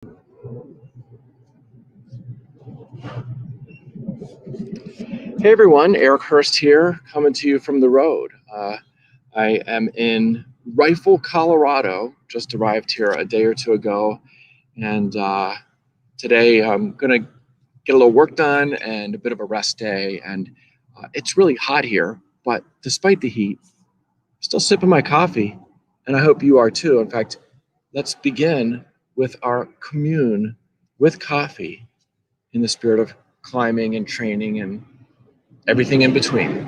Hey everyone, Eric Hurst here, coming to you from the road. I am in Rifle, Colorado, just arrived here a day or two ago, and today I'm going to get a little work done and a bit of a rest day. And it's really hot here, but despite the heat, I'm still sipping my coffee, and I hope you are too. In fact, let's begin with our commune with coffee in the spirit of climbing and training and everything in between.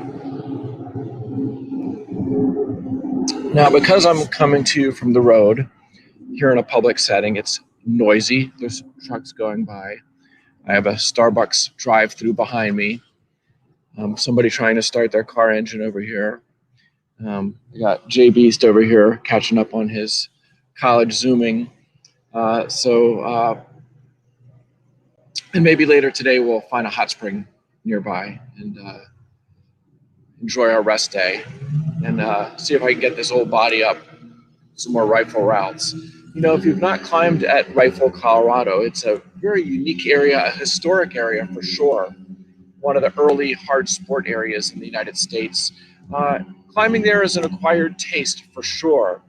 Now, because I'm coming to you from the road here in a public setting, it's noisy. There's trucks going by. I have a Starbucks drive-through behind me. Somebody trying to start their car engine over here. I got Jay Beast over here catching up on his college Zooming. And maybe later today we'll find a hot spring nearby and enjoy our rest day and see if I can get this old body up some more rifle routes. You know, if you've not climbed at Rifle, Colorado, it's a very unique area, a historic area for sure. One of the early hard sport areas in the United States. Climbing there is an acquired taste for sure.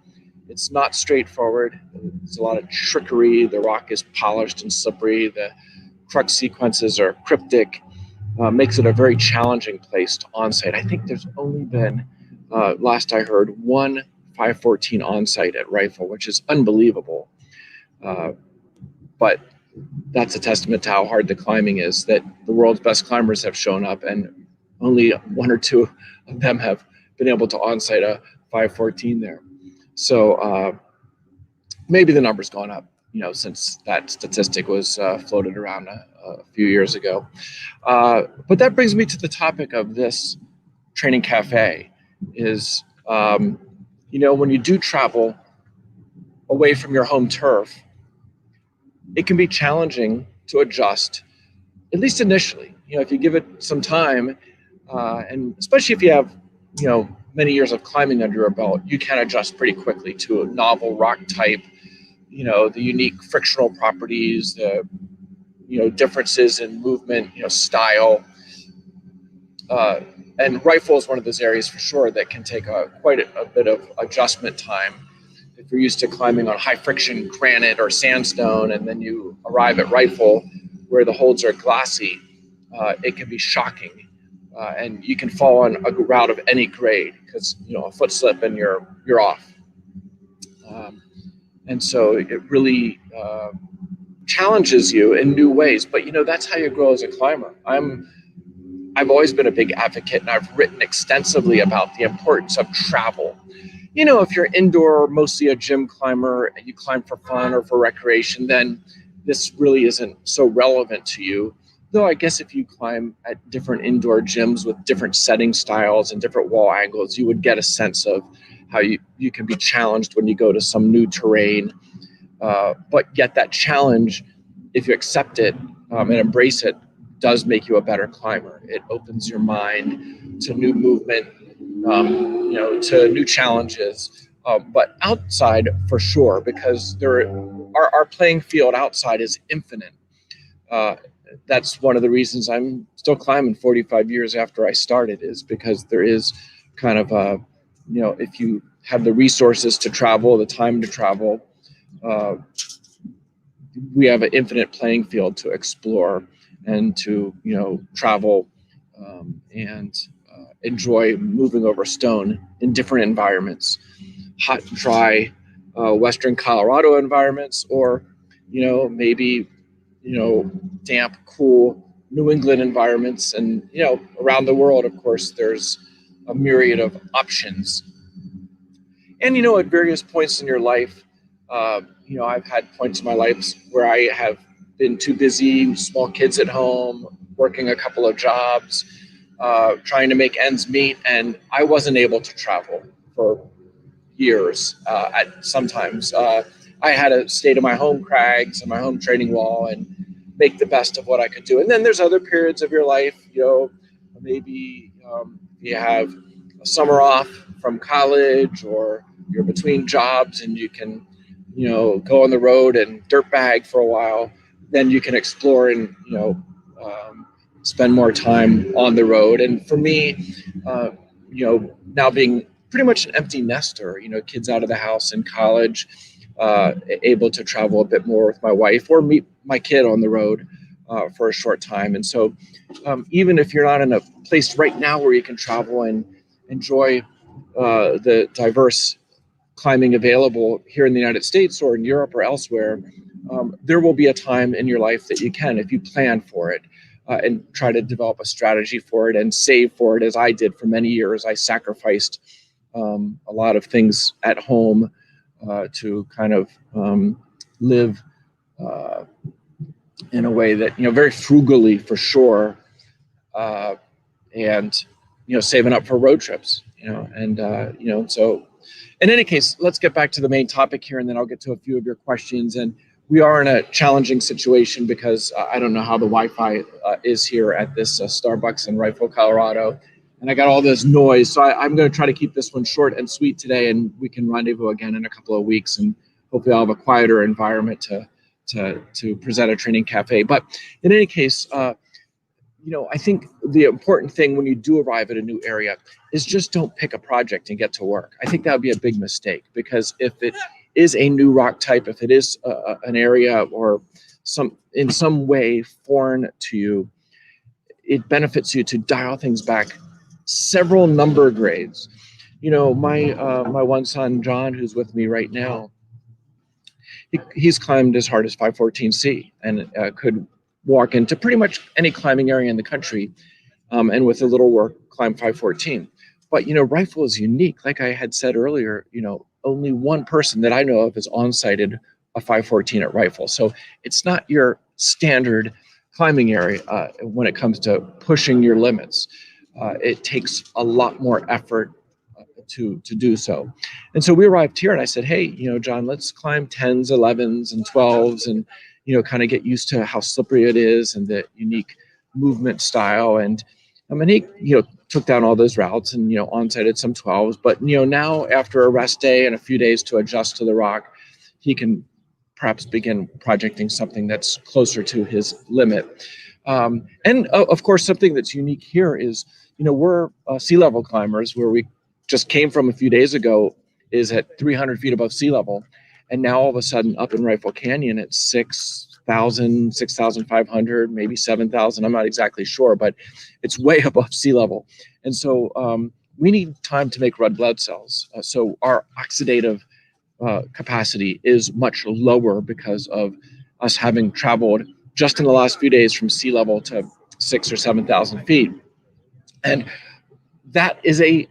It's not straightforward. There's a lot of trickery. The rock is polished and slippery. The crux sequences are cryptic. Makes it a very challenging place to on-site. I think there's only been, last I heard, one 514 on-site at Rifle, which is unbelievable. But that's a testament to how hard the climbing is, that the world's best climbers have shown up and only one or two of them have been able to on-site a 514 there. So maybe the number's gone up, since that statistic was floated around a few years ago. But that brings me to the topic of this training cafe is, when you do travel away from your home turf, it can be challenging to adjust, at least initially. If you give it some time, and especially if you have, many years of climbing under your belt, you can adjust pretty quickly to a novel rock type, the unique frictional properties, the differences in movement, style. And Rifle is one of those areas for sure that can take quite a bit of adjustment time. If you're used to climbing on high friction granite or sandstone, and then you arrive at Rifle where the holds are glassy, it can be shocking. And you can fall on a route of any grade because, a foot slip and you're off. And so it really challenges you in new ways. But, that's how you grow as a climber. I've always been a big advocate, and I've written extensively about the importance of travel. If you're indoor, mostly a gym climber, and you climb for fun or for recreation, then this really isn't so relevant to you. Though I guess if you climb at different indoor gyms with different setting styles and different wall angles, you would get a sense of how you can be challenged when you go to some new terrain. But yet that challenge, if you accept it and embrace it, does make you a better climber. It opens your mind to new movement, to new challenges. But outside, for sure, because our playing field outside is infinite. That's one of the reasons I'm still climbing 45 years after I started, is because there is kind of if you have the resources to travel, the time to travel, we have an infinite playing field to explore and to, travel and enjoy moving over stone in different environments, hot, dry, Western Colorado environments, or, maybe, damp, cool New England environments. And, around the world, of course, there's a myriad of options. And, at various points in your life, I've had points in my life where I have been too busy, small kids at home, working a couple of jobs, trying to make ends meet. And I wasn't able to travel for years. Sometimes I had to stay to my home crags and my home training wall and make the best of what I could do. And then there's other periods of your life, maybe you have a summer off from college, or you're between jobs and you can, go on the road and dirt bag for a while, then you can explore and, spend more time on the road. And for me, now being pretty much an empty nester, kids out of the house in college, able to travel a bit more with my wife or meet my kid on the road for a short time. And so even if you're not in a place right now where you can travel and enjoy the diverse climbing available here in the United States or in Europe or elsewhere, there will be a time in your life that you can, if you plan for it and try to develop a strategy for it and save for it, as I did for many years. I sacrificed a lot of things at home to kind of live in a way that, very frugally for sure, and, saving up for road trips, so in any case, let's get back to the main topic here, and then I'll get to a few of your questions. And we are in a challenging situation because I don't know how the Wi-Fi is here at this Starbucks in Rifle, Colorado. And I got all this noise. So I'm going to try to keep this one short and sweet today, and we can rendezvous again in a couple of weeks. And hopefully I'll have a quieter environment to present a training cafe. But in any case, I think the important thing when you do arrive at a new area is just don't pick a project and get to work. I think that would be a big mistake, because if it is a new rock type, if it is an area or in some way foreign to you, it benefits you to dial things back several number grades. My one son, John, who's with me right now, he's climbed as hard as 514C and could walk into pretty much any climbing area in the country, and with a little work, climb 514. But, Rifle is unique. Like I had said earlier, only one person that I know of has on-sighted a 514 at Rifle. So it's not your standard climbing area when it comes to pushing your limits. It takes a lot more effort to do so. And so we arrived here and I said, hey, John, let's climb 10s, 11s, and 12s and, kind of get used to how slippery it is and the unique movement style. And he, took down all those routes and, on-sighted some 12s. But, now after a rest day and a few days to adjust to the rock, he can perhaps begin projecting something that's closer to his limit. And of course, something that's unique here is, we're sea level climbers. Where we just came from a few days ago is at 300 feet above sea level. And now all of a sudden up in Rifle Canyon at 6,000, 6,500, maybe 7,000. I'm not exactly sure, but it's way above sea level. And so we need time to make red blood cells. So our oxidative capacity is much lower because of us having traveled just in the last few days from sea level to 6,000 or 7,000 feet. And that is a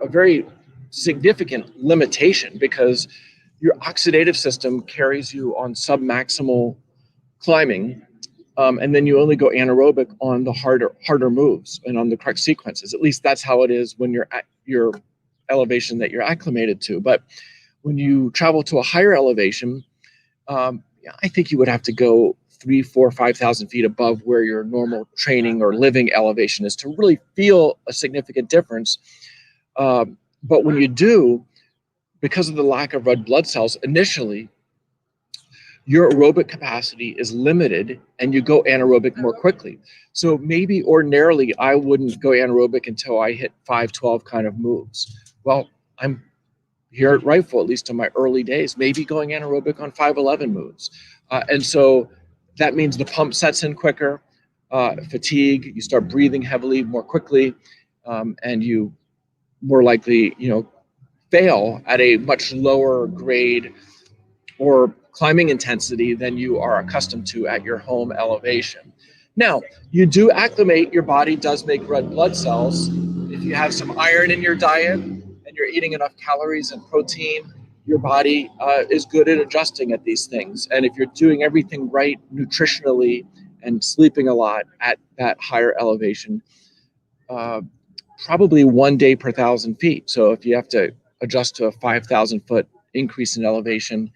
very significant limitation, because your oxidative system carries you on submaximal climbing, and then you only go anaerobic on the harder moves and on the correct sequences. At least that's how it is when you're at your elevation that you're acclimated to. But when you travel to a higher elevation, I think you would have to go 3,000, 4,000, 5,000 feet above where your normal training or living elevation is to really feel a significant difference. But when you do, because of the lack of red blood cells, initially, your aerobic capacity is limited and you go anaerobic more quickly. So maybe ordinarily I wouldn't go anaerobic until I hit 512 kind of moves. Well, I'm here at Rifle, at least in my early days, maybe going anaerobic on 511 moves. And so that means the pump sets in quicker, fatigue, you start breathing heavily more quickly, and you more likely, fail at a much lower grade or climbing intensity than you are accustomed to at your home elevation. Now, you do acclimate, your body does make red blood cells. If you have some iron in your diet and you're eating enough calories and protein, your body is good at adjusting at these things. And if you're doing everything right nutritionally and sleeping a lot at that higher elevation, probably 1 day per 1,000 feet. So if you have to adjust to a 5,000 foot increase in elevation,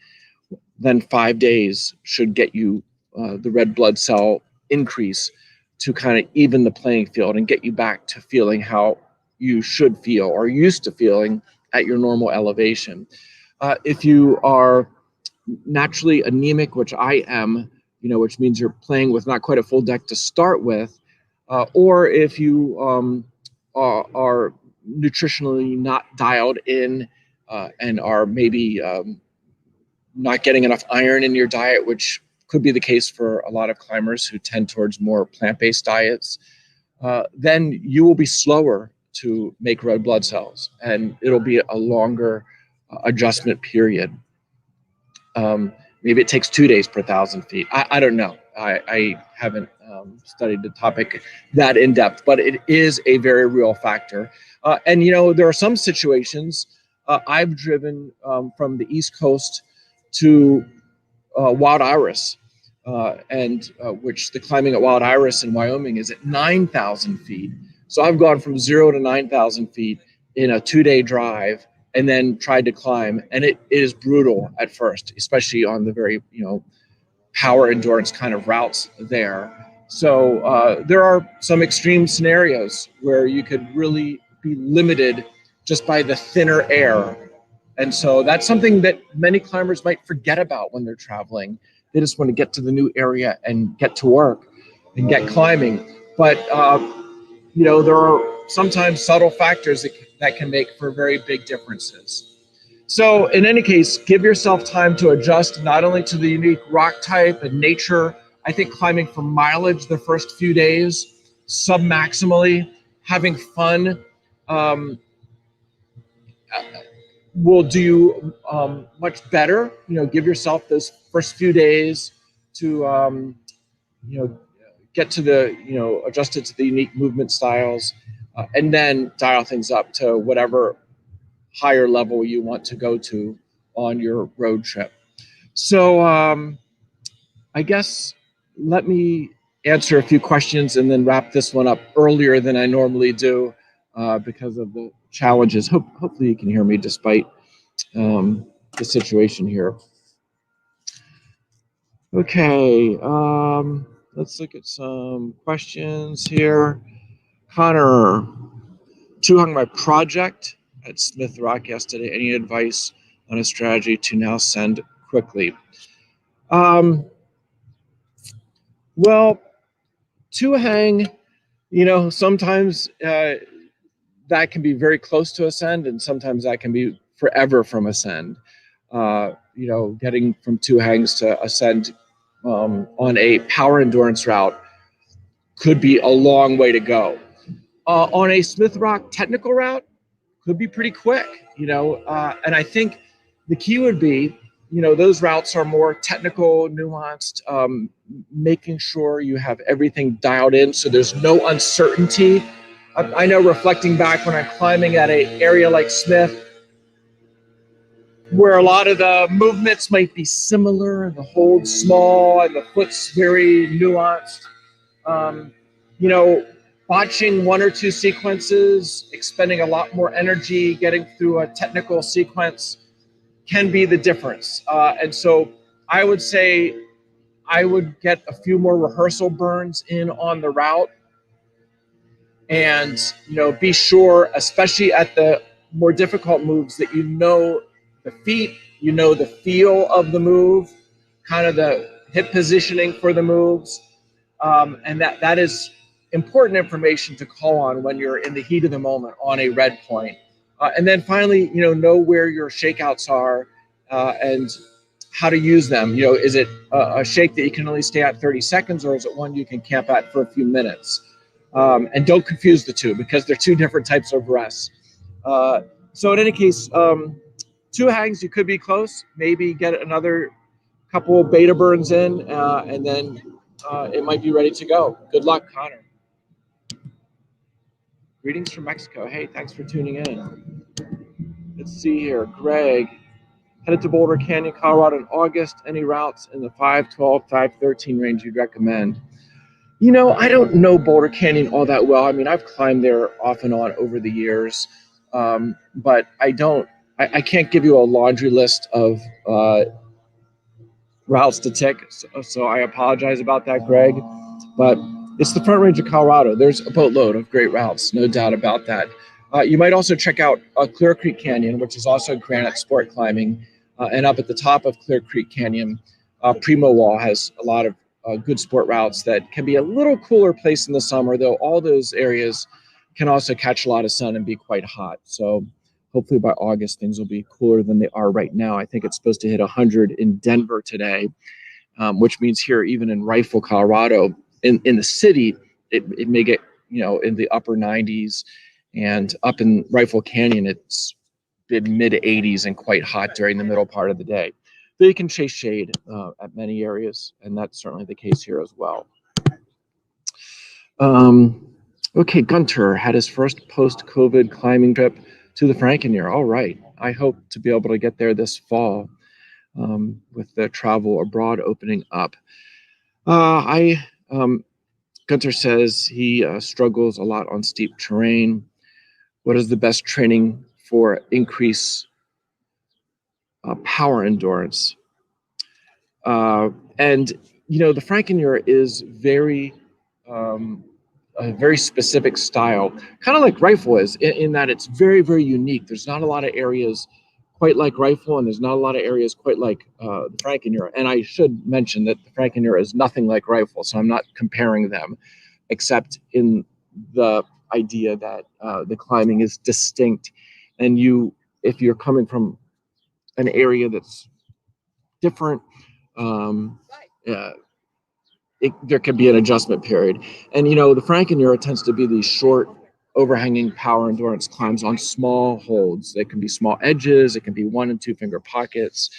then 5 days should get you the red blood cell increase to kind of even the playing field and get you back to feeling how you should feel or used to feeling at your normal elevation. If you are naturally anemic, which I am, which means you're playing with not quite a full deck to start with, or if you are nutritionally not dialed in and are maybe not getting enough iron in your diet, which could be the case for a lot of climbers who tend towards more plant-based diets, then you will be slower to make red blood cells, and it'll be a longer adjustment period. Maybe it takes 2 days per 1,000 feet. I don't know. I haven't studied the topic that in depth, but it is a very real factor. And there are some situations. I've driven from the East Coast to Wild Iris, and which the climbing at Wild Iris in Wyoming is at 9,000 feet. So I've gone from 0 to 9,000 feet in a 2-day drive, and then tried to climb, and it is brutal at first, especially on the very power endurance kind of routes there. So there are some extreme scenarios where you could really be limited just by the thinner air. And so that's something that many climbers might forget about when they're traveling. They just want to get to the new area and get to work and get climbing. But there are sometimes subtle factors that can make for very big differences. So in any case, give yourself time to adjust not only to the unique rock type and nature. I think climbing for mileage the first few days, sub-maximally, having fun, will do much better. Give yourself those first few days to get to the adjusted to the unique movement styles, and then dial things up to whatever higher level you want to go to on your road trip. So I guess let me answer a few questions and then wrap this one up earlier than I normally do because of the challenges. Hopefully you can hear me despite the situation here. Okay, let's look at some questions here. Connor, hung my project at Smith Rock yesterday. Any advice on a strategy to now send quickly? Well, hang, sometimes that can be very close to ascend, and sometimes that can be forever from ascend. Getting from hangs to ascend on a power endurance route could be a long way to go. On a Smith Rock technical route, could be pretty quick, and I think the key would be, those routes are more technical, nuanced, making sure you have everything dialed in so there's no uncertainty. I know, reflecting back when I'm climbing at an area like Smith, where a lot of the movements might be similar, and the hold's small, and the foot's very nuanced, botching one or two sequences, expending a lot more energy, getting through a technical sequence can be the difference. And so I would say I would get a few more rehearsal burns in on the route, and be sure, especially at the more difficult moves, that the feet, the feel of the move, kind of the hip positioning for the moves, and that is important information to call on when you're in the heat of the moment on a red point. And then finally, know where your shakeouts are and how to use them. Is it a shake that you can only stay at 30 seconds, or is it one you can camp at for a few minutes? And don't confuse the two, because they're two different types of rests. So in any case, hangs, you could be close. Maybe get another couple of beta burns in, and then it might be ready to go. Good luck, Connor. Greetings from Mexico. Hey, thanks for tuning in. Let's see here. Greg, headed to Boulder Canyon, Colorado in August. Any routes in the 512, 513 range you'd recommend? I don't know Boulder Canyon all that well. I mean, I've climbed there off and on over the years, but I can't give you a laundry list of routes to tick, so I apologize about that, Greg. But it's the Front Range of Colorado. There's a boatload of great routes, no doubt about that. You might also check out Clear Creek Canyon, which is also granite sport climbing. And up at the top of Clear Creek Canyon, Primo Wall has a lot of good sport routes that can be a little cooler place in the summer, though all those areas can also catch a lot of sun and be quite hot. So hopefully by August, things will be cooler than they are right now. I think it's supposed to hit 100 in Denver today, which means here, even in Rifle, Colorado, in the city, it may get, in the upper 90s. And up in Rifle Canyon, it's been mid 80s and quite hot during the middle part of the day. Though you can chase shade at many areas, and that's certainly the case here as well. Okay, Gunter had his first post-COVID climbing trip to the Frankenjura. All right, I hope to be able to get there this fall with the travel abroad opening up. Gunter says he struggles a lot on steep terrain. What is the best training for increase power endurance? And the Frankenjura is a very specific style, kind of like Rifle is, in that it's very, very unique. There's not a lot of areas quite like Rifle, and there's not a lot of areas quite like the Frankenjura. And I should mention that the Frankenjura is nothing like Rifle, so I'm not comparing them, except in the idea that the climbing is distinct. And if you're coming from an area that's different, there can be an adjustment period. And the Frankenjura tends to be these short, overhanging power endurance climbs on small holds. They can be small edges, it can be 1 and 2 finger pockets.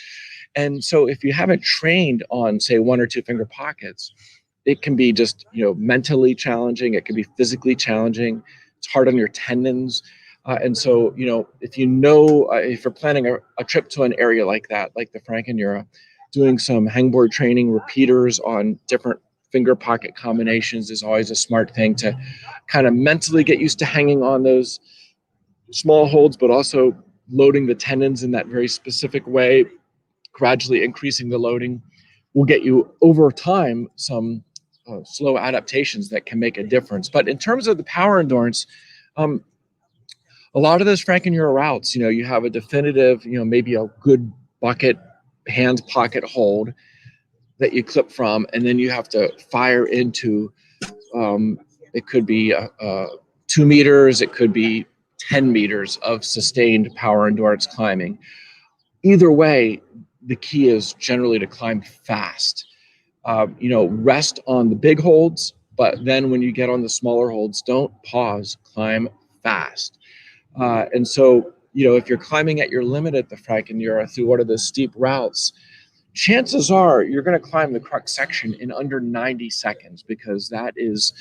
And so if you haven't trained on, say, 1 or 2 finger pockets, it can be just mentally challenging, it can be physically challenging, it's hard on your tendons. And so if if you're planning a trip to an area like that, like the Frankenjura, doing some hangboard training, repeaters on different finger pocket combinations is always a smart thing to kind of mentally get used to hanging on those small holds, but also loading the tendons in that very specific way, gradually increasing the loading will get you over time some slow adaptations that can make a difference. But in terms of the power endurance, a lot of those Frankenjura routes, you have a definitive, maybe a good bucket hand pocket hold that you clip from, and then you have to fire into, it could be 2 meters, it could be 10 meters of sustained power endurance climbing. Either way, the key is generally to climb fast. Rest on the big holds, but then when you get on the smaller holds, don't pause, climb fast. And so, if you're climbing at your limit at the Frankenjura through one of those steep routes, chances are you're going to climb the crux section in under 90 seconds, because that is,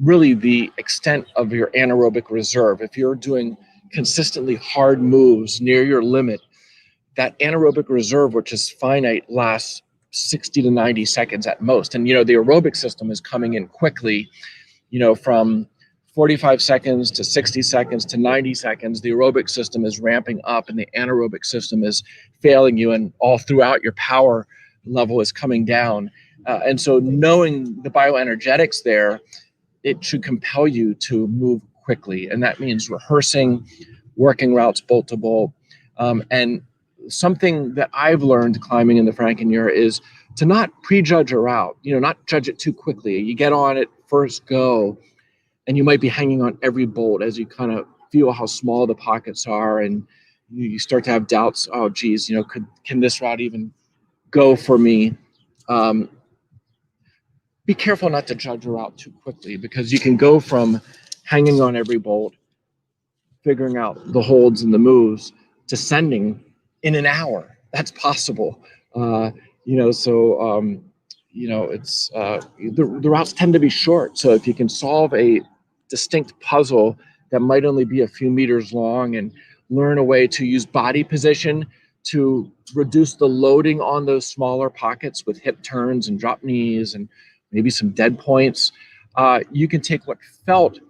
really the extent of your anaerobic reserve. If you're doing consistently hard moves near your limit, that anaerobic reserve, which is finite, lasts 60 to 90 seconds at most. And, the aerobic system is coming in quickly, from 45 seconds to 60 seconds to 90 seconds, the aerobic system is ramping up and the anaerobic system is failing you, and all throughout your power level is coming down. And so knowing the bioenergetics there, it should compel you to move quickly. And that means rehearsing, working routes bolt to bolt. And something that I've learned climbing in the Frankenjura is to not prejudge a route, not judge it too quickly. You get on it first go, and you might be hanging on every bolt as you kind of feel how small the pockets are, and you start to have doubts. Oh, geez, can this route even go for me? Be careful not to judge a route too quickly, because you can go from hanging on every bolt, figuring out the holds and the moves, to sending in an hour. That's possible. It's the routes tend to be short. So if you can solve a distinct puzzle that might only be a few meters long and learn a way to use body position to reduce the loading on those smaller pockets with hip turns and drop knees and maybe some dead points, you can take what felt,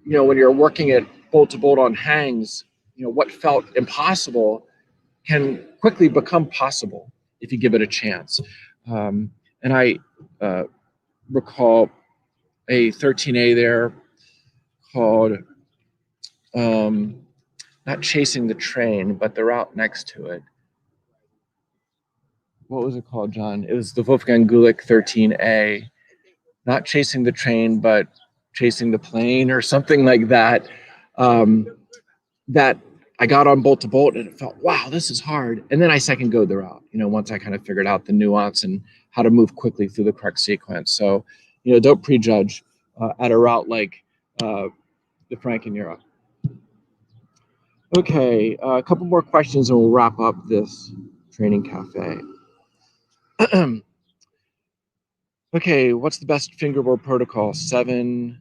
when you're working at bolt to bolt on hangs, what felt impossible can quickly become possible if you give it a chance. And I recall a 13A there called not Chasing the Train, but the route next to it. What was it called, John? It was the Wolfgang Gulick 13A. Not Chasing the Train, but Chasing the Plane or something like that. That I got on bolt to bolt and it felt, wow, this is hard. And then I second go the route, once I kind of figured out the nuance and how to move quickly through the correct sequence. So, don't prejudge at a route like the Frankenjura. Okay, a couple more questions and we'll wrap up this training cafe. Okay, what's the best fingerboard protocol? 7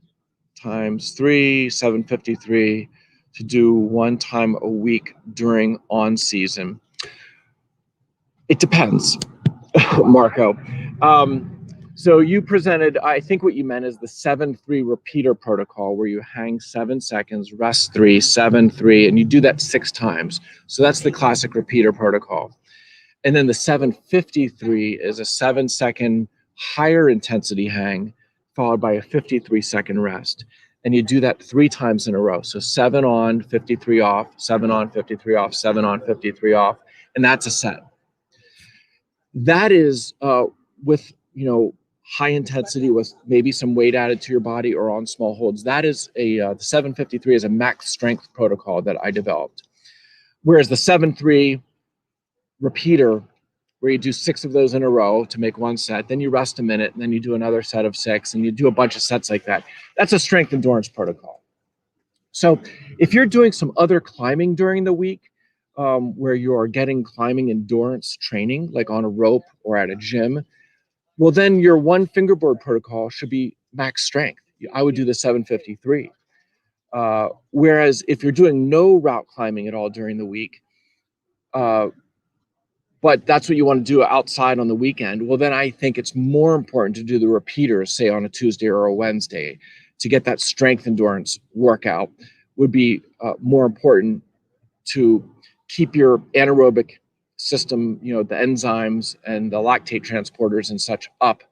times 3, 753 to do 1 time a week during on season. It depends, Marco. So you presented, I think what you meant is the 7-3 repeater protocol where you hang 7 seconds, rest 3, 7, 3, and you do that 6 times. So that's the classic repeater protocol. And then the 753 is a 7-second higher intensity hang followed by a 53-second rest. And you do that 3 times in a row. So 7 on, 53 off, 7 on, 53 off, 7 on, 53 off, and that's a set. That is with, high intensity with maybe some weight added to your body or on small holds. That is the 753 is a max strength protocol that I developed. Whereas the 7-3 repeater, where you do 6 of those in a row to make 1 set, then you rest a minute, and then you do another set of 6, and you do a bunch of sets like that. That's a strength endurance protocol. So if you're doing some other climbing during the week, where you're getting climbing endurance training, like on a rope or at a gym, well, then your 1 fingerboard protocol should be max strength. I would do the 753. Whereas if you're doing no route climbing at all during the week, but that's what you want to do outside on the weekend, well, then I think it's more important to do the repeaters, say on a Tuesday or a Wednesday, to get that strength endurance workout would be more important to keep your anaerobic system, the enzymes and the lactate transporters and such up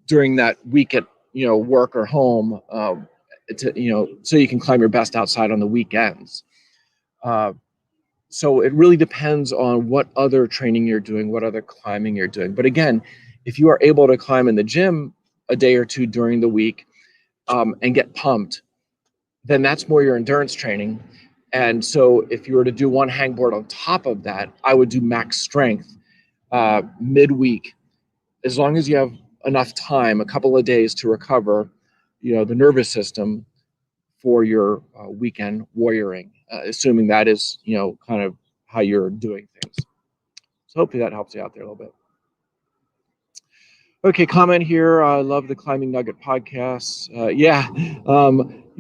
during that week at, work or home, so you can climb your best outside on the weekends. So it really depends on what other training you're doing, what other climbing you're doing. But again, if you are able to climb in the gym a day or two during the week and get pumped, then that's more your endurance training. And so if you were to do 1 hangboard on top of that, I would do max strength midweek, as long as you have enough time, a couple of days to recover, the nervous system for your weekend warrioring, assuming that is, kind of how you're doing things. So hopefully that helps you out there a little bit. Okay, comment here. I love the Climbing Nugget podcasts.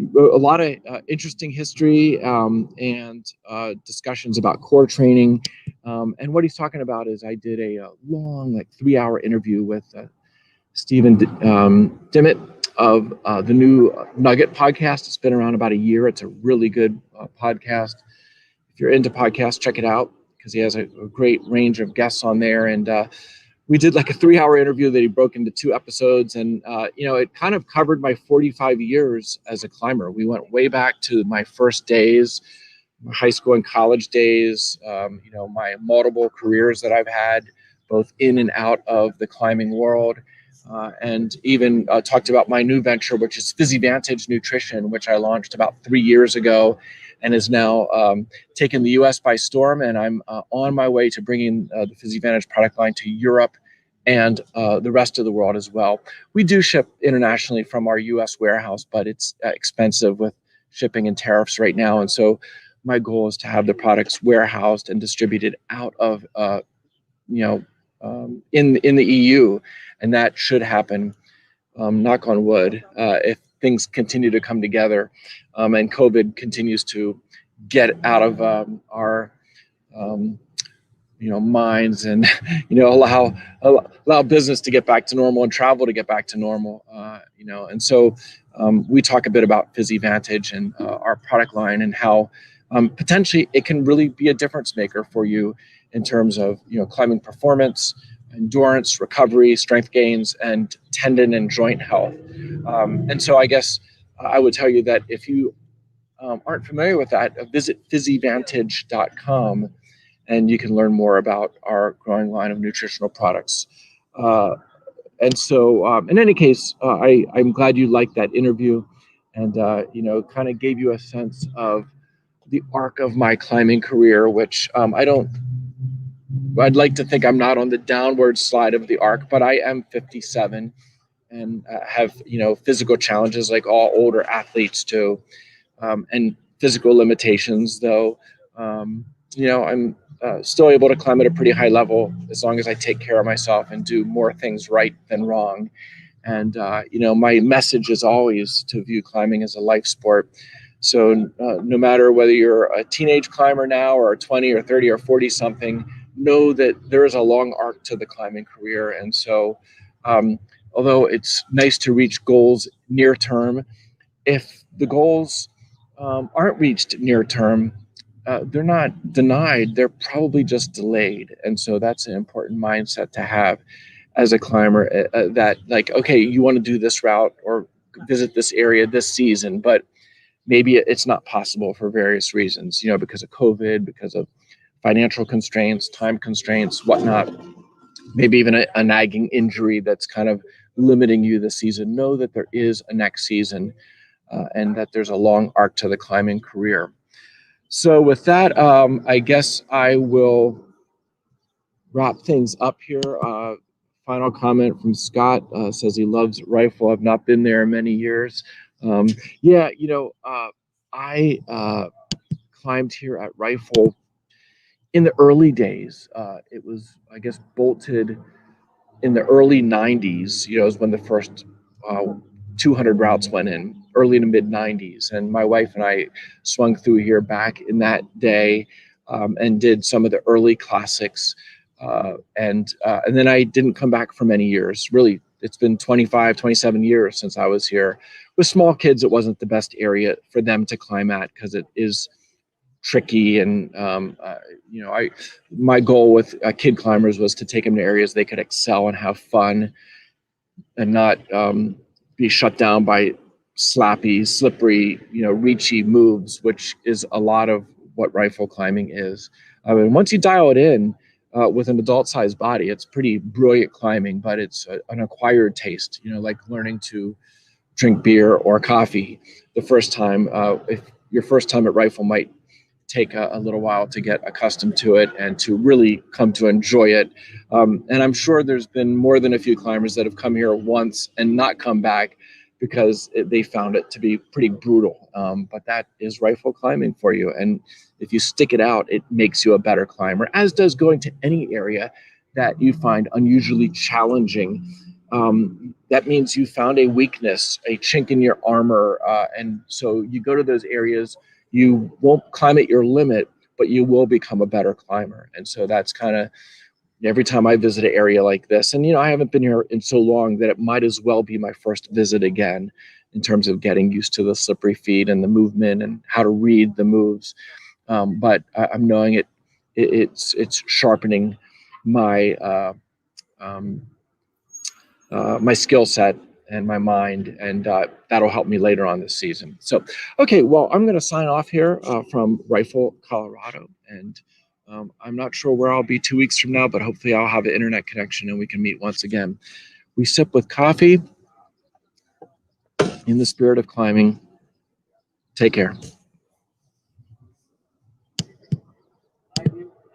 A lot of interesting history and discussions about core training. And what he's talking about is I did a long, 3-hour interview with Stephen Dimmitt of the new Nugget podcast. It's been around about a year. It's a really good podcast. If you're into podcasts, check it out because he has a great range of guests on there. And we did a 3-hour interview that he broke into 2 episodes. And, it kind of covered my 45 years as a climber. We went way back to my first days, my high school and college days, my multiple careers that I've had, both in and out of the climbing world. And even talked about my new venture, which is PhysiVantage Nutrition, which I launched about 3 years ago and is now taken the U.S. by storm. And I'm on my way to bringing the PhysiVantage product line to Europe and the rest of the world as well. We do ship internationally from our U.S. warehouse, but it's expensive with shipping and tariffs right now. And so my goal is to have the products warehoused and distributed out of, in the EU. And that should happen, knock on wood, if things continue to come together and COVID continues to get out of our, minds and, allow business to get back to normal and travel to get back to normal, And so we talk a bit about PhysiVantage and our product line and how potentially it can really be a difference maker for you in terms of, climbing performance, endurance, recovery, strength gains, and tendon and joint health. And so I guess I would tell you that if you aren't familiar with that, visit fizzyvantage.com and you can learn more about our growing line of nutritional products. And so, in any case, I'm glad you liked that interview, and kind of gave you a sense of the arc of my climbing career, which I'd like to think I'm not on the downward slide of the arc, but I am 57 and have physical challenges like all older athletes do, and physical limitations. Though, I'm still able to climb at a pretty high level as long as I take care of myself and do more things right than wrong. And my message is always to view climbing as a life sport. So no matter whether you're a teenage climber now or a 20 or 30 or 40 something, know that there is a long arc to the climbing career. And so although it's nice to reach goals near term, if the goals aren't reached near term, they're not denied, they're probably just delayed. And so that's an important mindset to have as a climber, that like, okay, you want to do this route or visit this area this season, but maybe it's not possible for various reasons, because of COVID, because of financial constraints, time constraints, whatnot, maybe even a nagging injury that's kind of limiting you this season. Know that there is a next season, and that there's a long arc to the climbing career. So with that, I guess I will wrap things up here. Final comment from Scott, says he loves Rifle. I've not been there in many years. I climbed here at Rifle in the early days. It was, I guess, bolted in the early 90s, is when the first 200 routes went in, early to mid 90s. And my wife and I swung through here back in that day, and did some of the early classics. And then I didn't come back for many years. Really, it's been 25, 27 years since I was here. With small kids, it wasn't the best area for them to climb at because it is tricky. And my goal with kid climbers was to take them to areas they could excel and have fun, and not be shut down by slappy, slippery, reachy moves, which is a lot of what rifle climbing is. I mean, once you dial it in with an adult-sized body, it's pretty brilliant climbing, but it's an acquired taste, like learning to drink beer or coffee the first time. If your first time at rifle might take a little while to get accustomed to it and to really come to enjoy it. And I'm sure there's been more than a few climbers that have come here once and not come back because they found it to be pretty brutal. But that is rifle climbing for you. And if you stick it out, it makes you a better climber, as does going to any area that you find unusually challenging. That means you found a weakness, a chink in your armor. And so you go to those areas. You won't climb at your limit, but you will become a better climber. And so that's kind of every time I visit an area like this. And, I haven't been here in so long that it might as well be my first visit again in terms of getting used to the slippery feet and the movement and how to read the moves. But I'm knowing it's sharpening my my skill set and my mind, and that'll help me later on this season. So, okay, well, I'm going to sign off here from Rifle, Colorado, and I'm not sure where I'll be 2 weeks from now, but hopefully I'll have an internet connection and we can meet once again. We sip with coffee in the spirit of climbing. Take care.